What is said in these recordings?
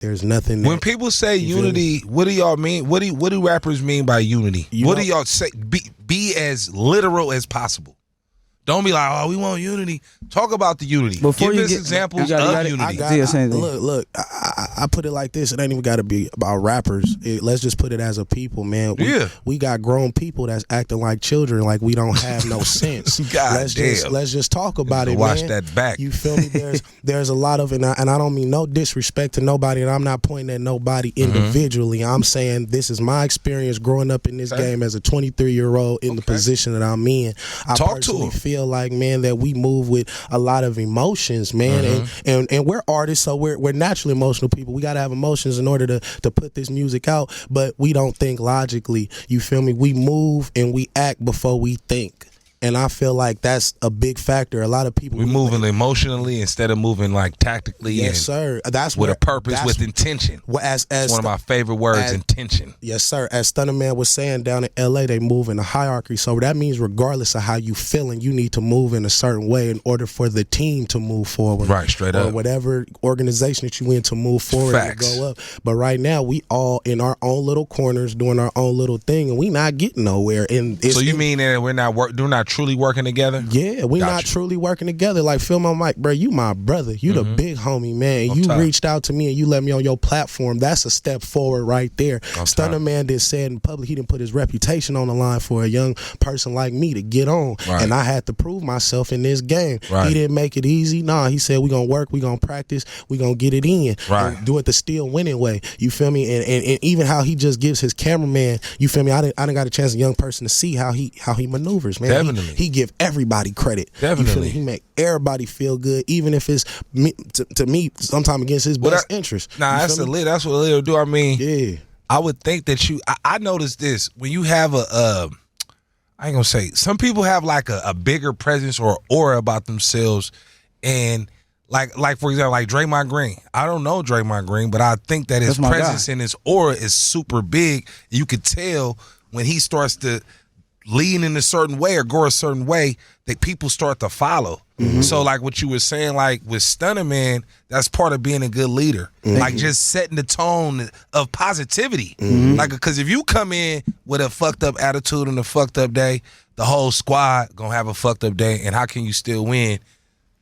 There's nothing. When people say unity, what do y'all mean? What do rappers mean by unity? What do y'all say? Be as literal as possible. Don't be like, oh, we want unity. Talk about the unity. Give us examples of unity. Look, I put it like this. It ain't even got to be about rappers. Let's just put it as a people, man. We got grown people that's acting like children, like we don't have no sense. Let's just talk about it, watch man. that back. You feel me? There's a lot of, and I don't mean no disrespect to nobody, and I'm not pointing at nobody individually. I'm saying this is my experience growing up in this game as a 23-year-old in the position that I'm in. I personally feel like, man, that we move with a lot of emotions, man, and we're artists, so we're naturally emotional people. We gotta have emotions in order to put this music out, but we don't think logically. You feel me? We move and we act before we think. And I feel like that's a big factor. A lot of people... We're moving emotionally instead of moving like tactically. Yes, sir. That's with a purpose, with intention. As one of my favorite words, intention. Yes, sir. As Stunnaman was saying, down in L.A., they move in a hierarchy. So that means regardless of how you feeling, you need to move in a certain way in order for the team to move forward. Right, straight up. Or whatever organization that you in to move forward and go up. But right now, we all in our own little corners doing our own little thing, and we not getting nowhere. And so you mean that we're not truly working together? Yeah, we're not truly working together. Like, Phil, my mic, bro, you my brother. You the big homie, man. You reached out to me and you let me on your platform. That's a step forward right there. Stunnaman did said in public he didn't put his reputation on the line for a young person like me to get on. Right. And I had to prove myself in this game. Right. He didn't make it easy. Nah, he said, we gonna work, we gonna practice, we gonna get it in. Right. And do it the still winning way. You feel me? And even how he just gives his cameraman, you feel me? I didn't got a chance, a young person, to see how he maneuvers, man. Definitely. He give everybody credit. Definitely. He make everybody feel good, even if it's to me sometimes against his best interest. Nah, that's what Lil do. I mean, yeah. I would think that I noticed this when you have I ain't gonna say, some people have like a bigger presence or aura about themselves, and like for example, like Draymond Green. I don't know Draymond Green, but I think that his presence and his aura is super big. You could tell when he starts to lean in a certain way or go a certain way that people start to follow. So like what you were saying, like with Stunnaman, that's part of being a good leader. Like just setting the tone of positivity. Like, because if you come in with a fucked up attitude and a fucked up day, the whole squad gonna have a fucked up day, and how can you still win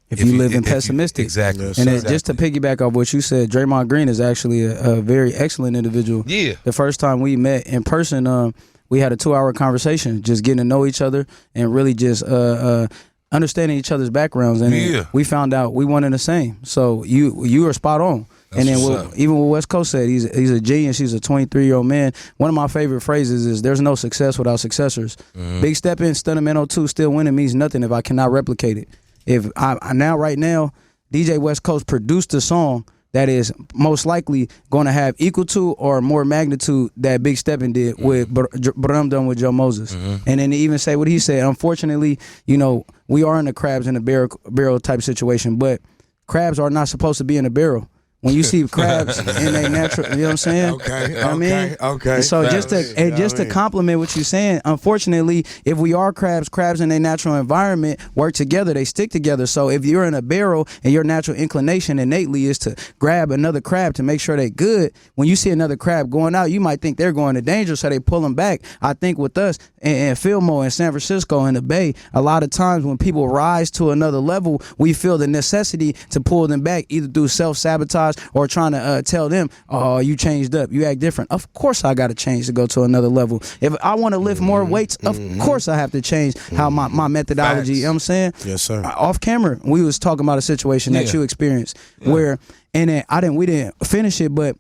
if you live in pessimistic? Exactly. And just to piggyback off what you said, Draymond Green is actually a very excellent individual. Yeah. The first time we met in person, we had a 2-hour conversation, just getting to know each other and really just understanding each other's backgrounds. And we found out we wanted the same. So you are spot on. That's and then even what West Coast said, he's a genius. He's a 23-year-old man. One of my favorite phrases is, there's no success without successors. Big step in, Stunnaman02 still winning means nothing if I cannot replicate it. If right now, DJ West Coast produced a song that is most likely going to have equal to or more magnitude that Big Steppin' did with But I'm Done with Joe Moses. And then to even say what he said, unfortunately, we are in the crabs in a barrel type situation, but crabs are not supposed to be in a barrel. When you see crabs in a natural, you know what I'm saying? Okay. So just to compliment what you're saying, unfortunately, if we are crabs in a natural environment work together, they stick together. So if you're in a barrel and your natural inclination innately is to grab another crab to make sure they're good, when you see another crab going out, you might think they're going to danger, so they pull them back. I think with us and Fillmore in San Francisco in the Bay, a lot of times when people rise to another level, we feel the necessity to pull them back, either through self-sabotage or trying to tell them, oh, you changed up, you act different. Of course I got to change to go to another level. If I want to lift more weights, of course I have to change how my methodology, you know what I'm saying? Yes, sir. Off camera, we was talking about a situation that you experienced where, and then we didn't finish it, but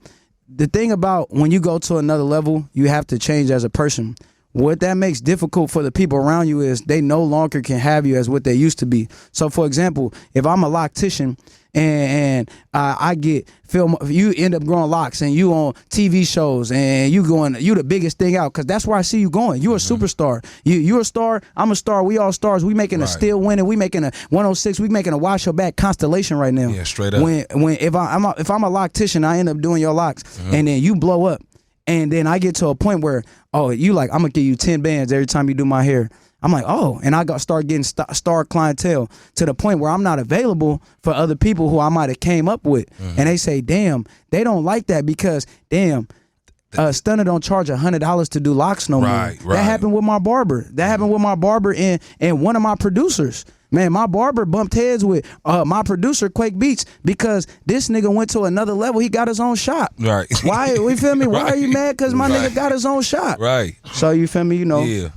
the thing about when you go to another level, you have to change as a person. What that makes difficult for the people around you is they no longer can have you as what they used to be. So, for example, if I'm a loctician and I get film, you end up growing locks and you on TV shows and you the biggest thing out, because that's where I see you going. You're a superstar. You're a star. I'm a star. We all stars. We making a still winning. We making a 106. We making a wash your back constellation right now. Yeah, straight up. If I'm a loctician, I end up doing your locks, and then you blow up. And then I get to a point where, you like, I'm going to give you 10 bands every time you do my hair. I'm like, oh, and I start getting star clientele to the point where I'm not available for other people who I might have came up with. And they say, damn, they don't like that because, damn, Stunner don't charge $100 to do locks no more. That happened with my barber. That happened with my barber and one of my producers. Man, my barber bumped heads with my producer, Quake Beats, because this nigga went to another level. He got his own shop. Right. Why, you feel me? Why are you mad? Because my nigga got his own shop. Right. So, you feel me? You know. Yeah.